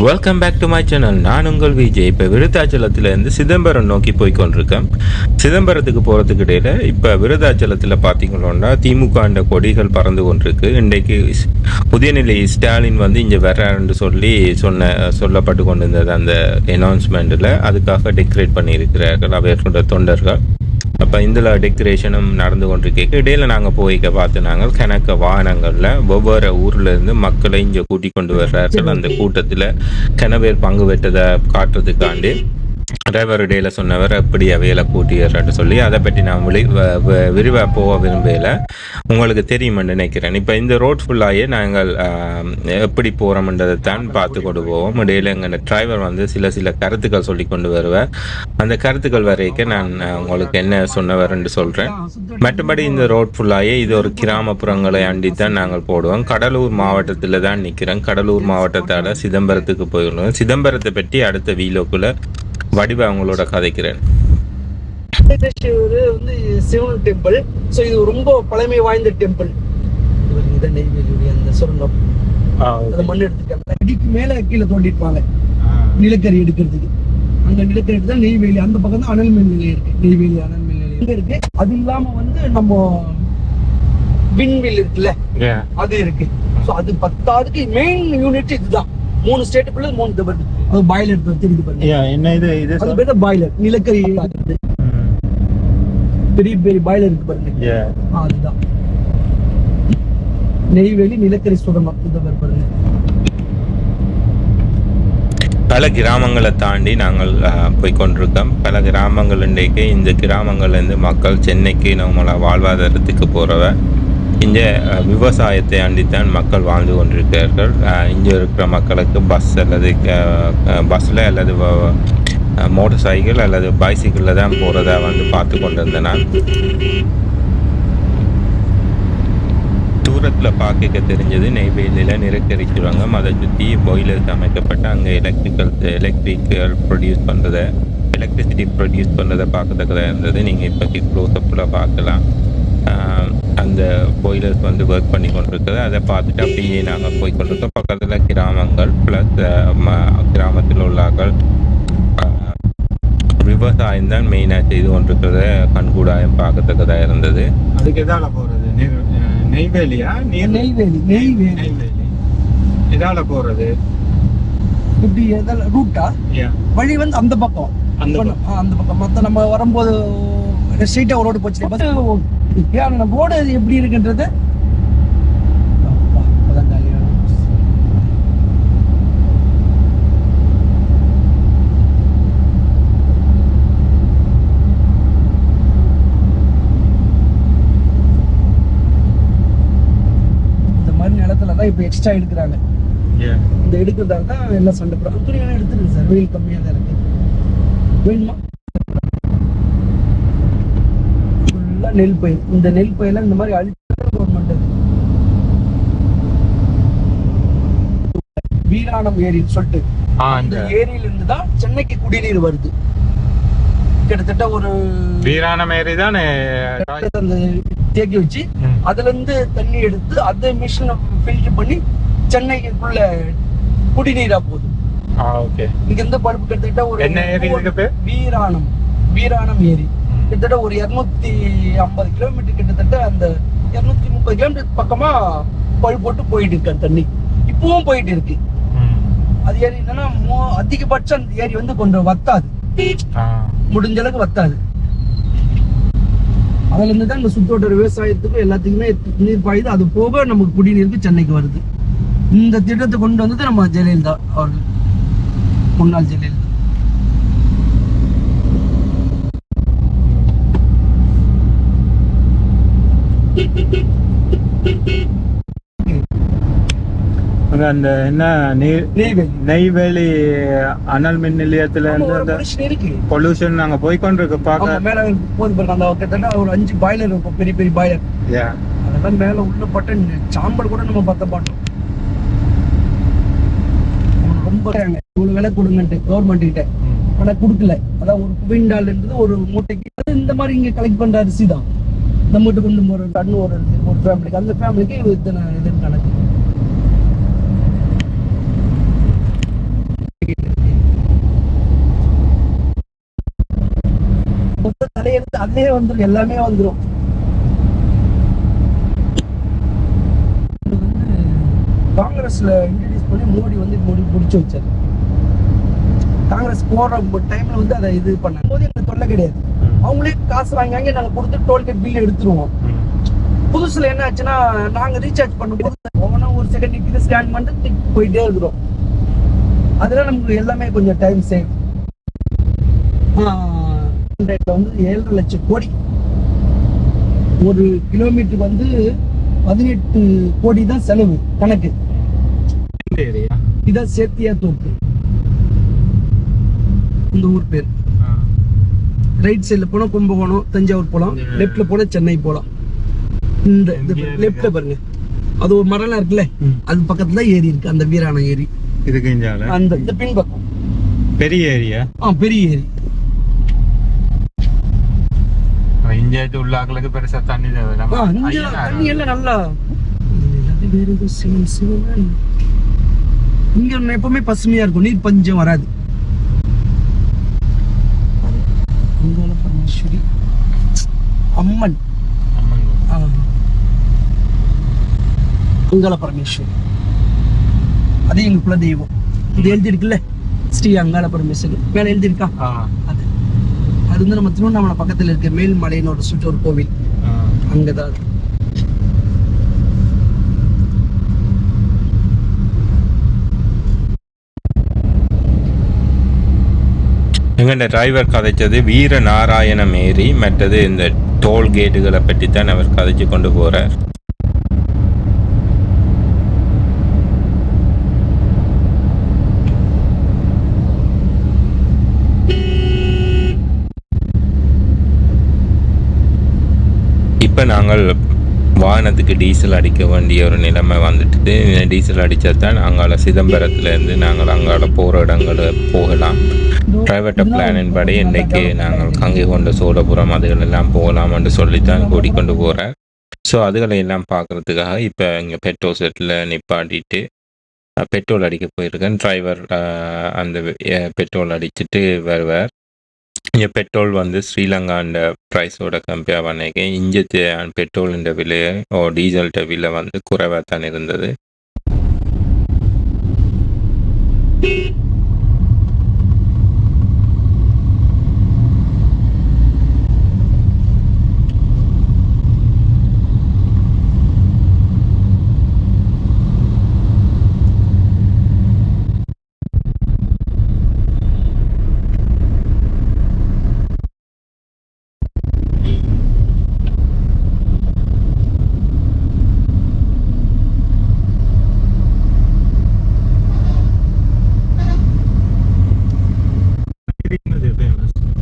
Welcome back to my channel. நான் உங்கள் விஜய். இப்போ விருதாச்சலத்திலேருந்து சிதம்பரம் நோக்கி போய் கொண்டிருக்கேன். சிதம்பரத்துக்கு போகிறதுக்கு இடையில இப்போ விருதாச்சலத்தில் பார்த்தீங்கன்னா திமுக கொடிகள் பறந்து கொண்டிருக்கு. இன்றைக்கு உதயநிலை ஸ்டாலின் இங்கே வர்றாருன்னு சொல்லப்பட்டு கொண்டிருந்தது அந்த அனௌன்ஸ்மெண்ட்டில். அதுக்காக டெக்கரேட் பண்ணியிருக்கிறார்கள் அவர்களோட தொண்டர்கள். அப்போ இதில் டெக்கரேஷனும் நடந்து கொண்டிருக்க இடையில நாங்கள் போய்க்க பார்த்து நாங்கள் கணக்க வாகனங்களில் ஒவ்வொரு ஊர்லேருந்து மக்களை இங்கே கூட்டி கொண்டு வர்றார்கள். அந்த கூட்டத்தில் கனவேர் பங்கு பெற்றதை காட்டுறதுக்காண்டி டிரைவர் இடையில சொன்னவர் எப்படி அவையில கூட்டிடுறான்னு சொல்லி அதை பற்றி நான் விரிவாக போக விரும்பல. உங்களுக்கு தெரியுமென்னு நினைக்கிறேன். இப்போ இந்த ரோட் ஃபுல்லாகவே நாங்கள் எப்படி போகிறோம்ன்றதை தான் பார்த்து கொண்டு போவோம். இடையில எங்கள் டிரைவர் சில கருத்துக்கள் சொல்லி கொண்டு வருவேன். அந்த கருத்துக்கள் வரைக்கும் நான் உங்களுக்கு என்ன சொன்னவர்ன்னு சொல்கிறேன். மற்றபடி இந்த ரோட் ஃபுல்லாகவே இது ஒரு கிராமப்புறங்களை அண்டி தான் நாங்கள் போடுவோம். கடலூர் மாவட்டத்தில் தான் நிற்கிறோம். கடலூர் மாவட்டத்தால் சிதம்பரத்துக்கு போயிடுவோம். சிதம்பரத்தை பற்றி அடுத்த வீலோக்குள்ள வடிவ அவங்களோட கதைக்கிறேன். சிவன் டெம்பிள். ஸோ இது ரொம்ப பழமை வாய்ந்த டெம்பிள். நெய்வேலியுடைய அந்த சுரங்கம் அந்த மண் எடுத்துட்டாங்க. அடிக்கு மேல கீழே தோண்டிருப்பாங்க நிலக்கரி எடுக்கிறதுக்கு. அங்க நிலக்கரி எடுத்தா நெய்வேலி அந்த பக்கம் தான் அனல் மின் நிலையம் இருக்கு. நெய்வேலி அனல் மின் நிலையம் இருக்கு. அது இல்லாம நம்ம விண்வில் இருக்குல்ல அது இருக்கு. ஸோ அது 10வது மெயின் யூனிட் இதுதான். 3 ஸ்டேட்டுக்குள்ள 3 தபர். அது பாய்லர் தெரியுது பாருங்க. என்ன இது அது பேர் பாய்லர். நிலக்கரி பெரிய பெரிய பாய்லர் இருக்கு பாருங்க. அதுதான் நெய்வேலி நிலக்கரி சுரங்கம். இந்த பாருங்க. பல கிராமங்களை தாண்டி நாங்கள் போய் கொண்டிருக்கோம். பல கிராமங்கள் இன்றைக்கு இந்த கிராமங்கள்லேருந்து மக்கள் சென்னைக்கு நம்மளை வாழ்வாதாரத்துக்கு போகிறவ இங்கே விவசாயத்தை அண்டித்தான் மக்கள் வாழ்ந்து கொண்டிருக்கிறார்கள். இங்கே இருக்கிற மக்களுக்கு பஸ்ஸில் அல்லது மோட்டர் சைக்கிள் அல்லது பைசிக்கிளில் தான் போகிறதா பார்த்து கொண்டிருந்தேன் நான். தூரத்தில் பார்க்க தெரிஞ்சது நெய்வேலியில் நிலக்கரி சுரங்கம். அதை சுற்றி பாய்லர்ஸ் அமைக்கப்பட்டு அங்கே எலக்ட்ரிக்கல் ப்ரொடியூஸ் பண்ணுறதை எலக்ட்ரிசிட்டி ப்ரொடியூஸ் பண்ணுறதை பார்க்கத்தக்கதாக இருந்தது. நீங்கள் இப்போ க்ளோஸ்அப்பில் பார்க்கலாம். அந்த பாய்லர்ஸ் ஒர்க் பண்ணி கொண்டிருக்குது. அதை பார்த்துட்டு அப்படியே நாங்கள் போய் கொண்டிருக்கோம். பக்கத்தில் கிராமங்கள் ப்ளஸ் கிராமத்தில் உள்ளார்கள் விவசாயம் தான் மெயினாக செய்து கொண்டிருக்கிறத கண்கூடாயம் பார்க்கத்தக்கதாக இருந்தது. அதுக்கு எதால போகிறது? நெய்வேலியா? நெய்வேலி எதால போகிறது? இப்படி எதால ரூட்டா? வழி அந்த பக்கம் அந்த பக்கம். மற்ற நம்ம வரும்போது ஸ்ட்ரெயிட்டா ஒரு ரோடு போச்சு. நம்ம ரோடு எப்படி இருக்குன்றது இந்த மாதிரி நிலத்துலதான் இப்ப எக்ஸ்ட்ரா எடுக்கிறாங்க. இந்த எடுக்கிறதால தான் எல்லாம் சண்டை போடுறாங்க. துணியெல்லாம் எடுத்துருக்கு சார். வெயில் கம்மியா தான் இருக்கு. வேணுமா? நெல் பயிர். இந்த நெல் பயிரெல்லாம் இந்த மாதிரி அழிச்சு கவர்மெண்ட் வீராணம் ஏரின்னு சொல்லிட்டு அந்த ஏரியில இருந்து தான் சென்னைக்கு குடிநீர் வருது. கிட்டத்தட்ட ஒரு வீராணம் ஏரி தான் அந்த தேக்கி வச்சு அதுல இருந்து தண்ணி எடுத்து அதை மிஷினை ஃபில்டர் பண்ணி சென்னைக்குள்ள குடிநீரா போகுது. இங்க இருந்து பழுப்பு கிட்டத்தட்ட ஒரு வீராணம் ஏரி கிட்டத்தட்ட ஒரு 250 கிலோமீட்டர் கிட்டத்தட்ட அந்த 230 கிலோமீட்டர் பக்கமா பழு போட்டு போயிட்டு இருக்கு. அந்த தண்ணி இப்பவும் போயிட்டு இருக்கு. அது ஏரி என்னன்னா அதிகபட்சம் அந்த ஏரி கொஞ்சம் வத்தாது, முடிஞ்ச அளவுக்கு வத்தாது. அதுல இருந்து தான் இந்த சுத்தோட்ட விவசாயத்துக்கும் எல்லாத்துக்குமே நீர் பாயுது. அது போக நமக்கு குடிநீருக்கு சென்னைக்கு வருது. இந்த திட்டத்தை கொண்டு வந்தது நம்ம ஜெயலலிதா அவர்கள், முன்னாள் ஜெயலலிதா. அந்த என்ன நெய்வேலி அனல் மின் நிலையத்துல இருந்து பொல்யூஷன் நாங்க போய்கொண்டிருக்க பார்க்க மேல போது அந்த கிட்டத்தட்ட ஒரு 5 பாய்லர் இருக்கும். பெரிய பெரிய பாய்லர். அதெல்லாம் மேல உள்ள பட்ட சாம்பல் கூட நம்ம பத்த மாட்டோம். ரொம்ப இவ்வளவு விலை கொடுங்கன்ட்டு கவர்மெண்ட் கிட்ட. ஆனா குடுக்கல. அதான் ஒரு குவிண்டால் இருந்தது ஒரு மூட்டைக்கு. இந்த மாதிரி இங்க கலெக்ட் பண்ற அரிசி தான் நம்மகிட்ட கொண்டு போற கண்ணு ஒரு ஃபேமிலிக்கு. அந்த ஃபேமிலிக்கு இத்தனை இது கணக்கு. அதே வந்துடும், எல்லாமே வந்துடும். காங்கிரஸ்ல இன்ட்ரடியூஸ் பண்ணி மோடி முடிச்சு வச்சாரு. காங்கிரஸ் போற டைம்ல வந்து அதை இது பண்ண போது எங்களுக்கு தொல்லை கிடையாது. அவங்களே காசு வாங்கி நாங்க கொடுத்து டோல்கேட் பில் எடுத்துருவோம். புதுசுல என்ன ஆச்சுன்னா நாங்க ரீசார்ஜ் பண்ணும்போது ஒவ்வொன்றா ஒரு செகண்ட் நிற்கிது, ஸ்கேன் பண்ணிட்டு போயிட்டே இருக்கிறோம். அதெல்லாம் நமக்கு எல்லாமே கொஞ்சம் டைம் சேவ். வந்து 7.5 லட்சம் கோடி, ஒரு கிலோமீட்டருக்கு வந்து 18 கோடி தான் செலவு கணக்கு. இதான் சேத்தியா தோப்பு, இந்த ஊர் பேர். ரைட் சைட்ல போனா கும்பகோணம், தஞ்சாவூர் போலாம். லெப்ட்ல போனா சென்னை போலாம். இந்த லெப்ட்ல பாருங்க, அது ஒரு மரம்லாம் இருக்குல்ல, அது பக்கத்துல ஏரி இருக்கு, அந்த வீராண ஏரி. அந்த இந்த பின்பக்கம் பெரிய ஏரியா. பெரிய ஏரி. இஞ்சாயத்து உள்ளாக்களுக்கு பெருசா தண்ணி தண்ணி எல்லாம் நல்லா இங்க எப்பவுமே பசுமையா இருக்கும், நீர் பஞ்சம் வராது. பரமேஸ்வரி அம்மன், அங்காள பரமேஸ்வரி, அது எங்க குல தெய்வம். இது எழுதி இருக்குல்ல, ஸ்ரீ அங்காள பரமேஸ்வரி மேல எழுதி இருக்கா. அது வந்து நம்ம திருவண்ணாமலை பக்கத்துல இருக்க மேல்மலைன்னு ஒரு சுற்று ஒரு கோவில், அங்கதான். எங்கள்ட டிரைவர் கதைச்சது வீரநாராயணம் ஏரி, மற்றது இந்த டோல்கேட்டுகளை பற்றி தான் அவர் கதைச்சு கொண்டு போறார். இப்போ நாங்கள் வாகனத்துக்கு டீசல் அடிக்க வேண்டிய ஒரு நிலைமை வந்துட்டு, டீசல் அடித்தா தான் அங்கால சிதம்பரத்துலேருந்து நாங்கள் அங்கால போகிற இடங்களை போகலாம். ப்ரைவேட் பிளானின் படி இன்றைக்கு நாங்கள் கங்கை கொண்ட சோழபுரம் அதுகளெல்லாம் போகலாம்னு சொல்லித்தான் கூட்டிக்கொண்டு போகிறேன். ஸோ அதுகளை எல்லாம் பார்க்குறதுக்காக இப்போ இங்கே பெட்ரோல் செட்டில் நிப்பாட்டிட்டு பெட்ரோல் அடிக்க போயிருக்கேன். டிரைவர் அந்த பெட்ரோல் அடிச்சுட்டு வருவார். இங்கே பெட்ரோல் வந்து ஸ்ரீலங்காண்ட ப்ரைஸோட கம்பேர் பண்ணிக்க இங்கே பெட்ரோலின் விலை டீசல்ட விலை வந்து குறைவாக தான் இருந்தது.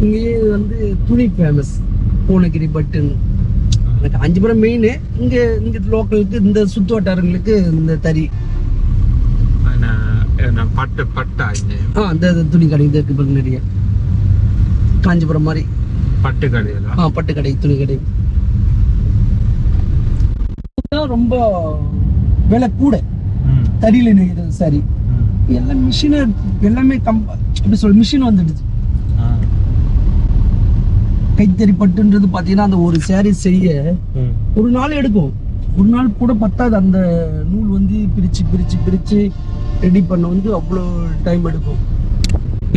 இங்கேயே வந்து துணி ஃபேமஸ், பூனகிரி பட்டுன்னு. எனக்கு காஞ்சிபுரம் மெயின். இங்க லோக்கலுக்கு இந்த சுத்து வட்டாரங்களுக்கு இந்த தறி அந்த துணி கடை இருக்கு நிறைய. காஞ்சிபுரம் மாதிரி பட்டு கடை, பட்டு கடை, துணி கடை ரொம்ப விலை கூட. தறியில நெய்கிறது சரி, எல்லாம் மிஷின், எல்லாமே எப்படி சொல்ல, மிஷின் வந்துடுச்சு. கைத்தறி பட்டுன்றது பாத்தீங்கன்னா அந்த ஒரு சாரி செய்ய ஒரு நாள் எடுக்கும், ஒரு நாள் கூட பத்தாது. அந்த நூல் வந்து பிரிச்சு ரெடி பண்ண வந்து அவ்வளோ டைம் எடுக்கும்.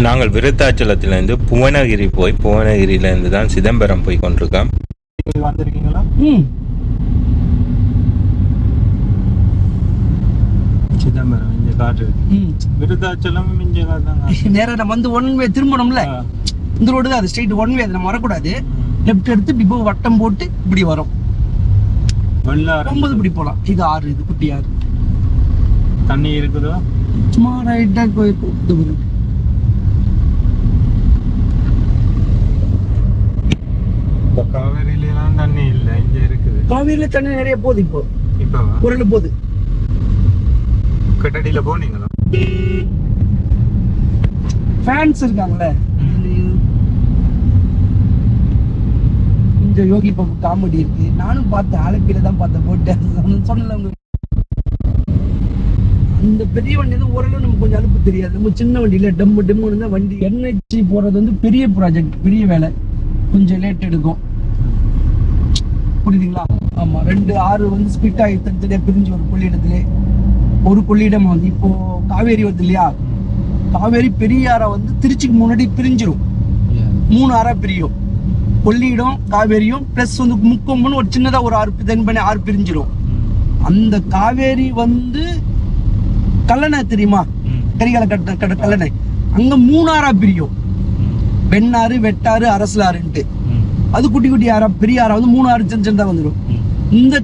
நாங்கள் விருத்தாச்சலத்திலேருந்து புவனகிரி போய் புவனகிரியிலேருந்து தான் சிதம்பரம் போய் கொண்டிருக்கோம். வந்திருக்கீங்களா? சிதம்பரம் இங்க காட்டு, விருத்தாச்சலம் இங்க காட்டுங்க. நேரா நம்ம வந்து ஒன் வே திரும்பணும்ல, இந்த ரோடு தான் அது ஸ்ட்ரைட் ஒன் வே. அது நம்ம வரக்கூடாது, லெஃப்ட் எடுத்து இப்படி வட்டம் போட்டு இப்படி வரும். 9 இப்படி போலாம். இது ஆறு, இது குட்டி ஆறு. தண்ணி இருக்குதோ? சும்மா ரைட்டா போயிருக்கும். காவேரியில எல்லாம் தண்ணி இல்ல, இங்க இருக்குது. காவேரியில தண்ணி நிறைய போகுது. இப்போ குரல் போகுது. கட்டடியில போனீங்களா? ஃபேன்ஸ் இருக்காங்களே, இந்த யோகி பாபு காமெடி இருக்கு. நானும் பார்த்தேன், ஆலப்பியில தான் பார்த்தேன், போட்டு சொன்னல. அந்த பெரிய வண்டி வந்து ஓரளவு நமக்கு கொஞ்சம் அலுப்பு தெரியாது. நம்ம சின்ன வண்டியில டம்மு தான் வண்டி. NH போறது வந்து பெரிய ப்ராஜெக்ட், பெரிய வேலை. கொஞ்சம் லேட் எடுக்கும். புரியுதுங்களா? ஆமா, 2 ஆறு வந்து ஸ்பிட் ஆகி தனித்தனியா பிரிஞ்சு ஒரு கொள்ளிடத்துல ஒரு கொள்ளிடம் வந்து இப்போ காவேரி வருது இல்லையா, காவேரி பெரிய ஆறா வந்து திருச்சிக்கு முன்னாடி பிரிஞ்சிரும். 3 ஆறா பிரியும், கொள்ளிடம் காவேரியும் பிளஸ் வந்து முக்கொம்புன்னு ஒரு சின்னதா ஒரு ஆறு தென்பண்ணி ஆறு பிரிஞ்சிரும். அந்த காவேரி வந்து கல்லணை தெரியுமா, கரிகால கட்ட கல்லணை, அங்க 3 ஆறா பிரியும். வெண்ணாறு, வெட்டாறு, அரசலாறுன்ட்டு. அது குட்டி குட்டி ஆறா, பெரிய ஆறா வந்து 3 ஆறு சின்ன சின்னதா வந்துடும். இந்த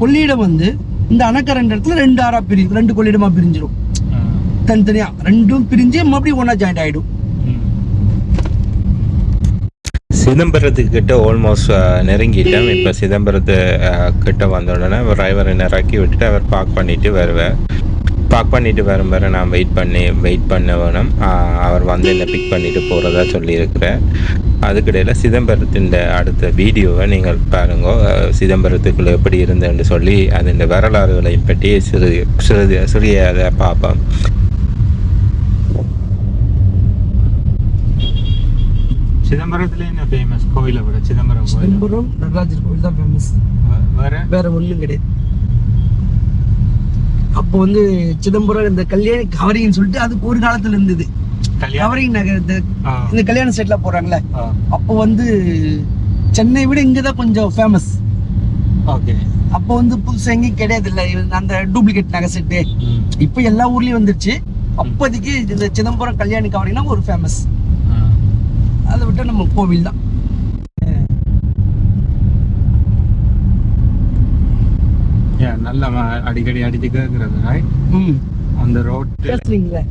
கொள்ளிடம் வந்து இந்த அணைக்கரை இடத்துல 2 ஆறா பிரியும், 2 கொள்ளிடமா பிரிஞ்சிடும் தனித்தனியா. 2ம் பிரிஞ்சு மறுபடியும் ஒன்னா ஜாயிண்ட் ஆயிடும். சிதம்பரத்துக்கு கிட்ட ஆல்மோஸ்ட் நெருங்கிட்டோம். இப்போ சிதம்பரத்து கிட்ட வந்த உடனே டிரைவரை இறக்கி விட்டுட்டு அவர் பார்க் பண்ணிட்டு வருவார். பார்க் பண்ணிட்டு வரும் வரை நான் வெயிட் பண்ண வேணும். அவர் வந்து என்னை பிக் பண்ணிட்டு போகிறதா சொல்லியிருக்கிறேன். அதுக்கிடையில் சிதம்பரத்தின் அடுத்த வீடியோவை நீங்கள் பாருங்க. சிதம்பரத்துக்குள்ளே எப்படி இருந்தேன்னு சொல்லி அதன் வரலாறுகளை பற்றி சிறிய அதை பார்ப்போம். சிதம்பரத்துல என்ன ஃபேமஸ் கோயிலை விட? சிதம்பரம் நடராஜர் கோயில் தான் ஃபேமஸ். வேற ஒண்ணும் கிடையாது. அப்போ வந்து சிதம்பரம் இந்த கல்யாணி கவரின்னு சொல்லிட்டு அதுக்கு ஒரு காலத்துல இருந்தது. கவரிங் நகர் இந்த கல்யாண செட்ல போறாங்களே, அப்போ வந்து சென்னை விட இங்கதான் கொஞ்சம் ஃபேமஸ். அப்போ வந்து புதுசா எங்கேயும் கிடையாது இல்ல அந்த டூப்ளிகேட் நகை செட்டு. இப்ப எல்லா ஊர்லயும் வந்துருச்சு. அப்போதைக்கு இந்த சிதம்பரம் கல்யாணி கவரிங்னா ஒரு ஃபேமஸ். அதை விட்டு நம்ம கோவில் தான். நல்லா அடிக்கடி அடிச்சு கேட்கறது அந்த ரோட் பேசுறீங்களே.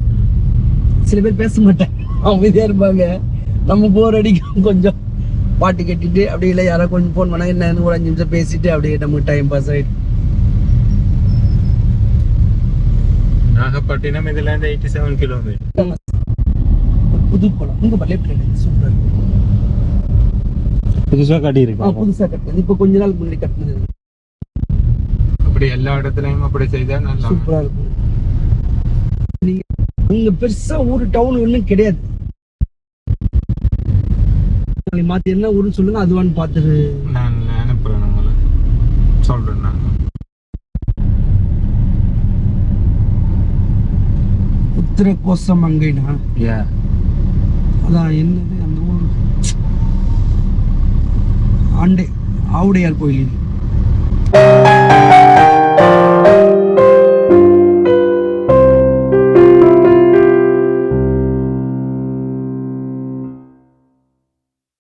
சில பேர் பேச மாட்டேன், அமைதியா இருப்பாங்க. நம்ம போர் அடிக்கும், கொஞ்சம் பாட்டு கட்டிட்டு அப்படி இல்லை யாராவது கொஞ்சம் ஃபோன் பண்ணா என்ன ஒரு 5 நிமிஷம் பேசிட்டு அப்படியே நமக்கு டைம் பாஸ் ஆயிடும். நாகப்பட்டினம் இதுல இருந்து 87 கிலோமீட்டர். புது படம் உங்க லெஃப்ட் சூப்பர் புதுசா கட்டி இருக்கு. புதுசா கட்டினது இப்ப கொஞ்ச நாள் முன்னாடி கட்டினது. அப்படி எல்லா இடத்துலயும் அப்படி செய்தா நல்லா சூப்பரா இருக்கும். நீங்க அங்க பெருசா ஊரு டவுன் ஒண்ணும் கிடையாது. மாத்தி என்ன ஊருன்னு சொல்லுங்க, அதுவான்னு பாத்துட்டு நான் அனுப்புறேன், உங்களை சொல்றேன். நான் உத்திர கோசம் அங்கேனா அதான் என்னது அந்த ஊர் ஆவுடையார் கோயில்.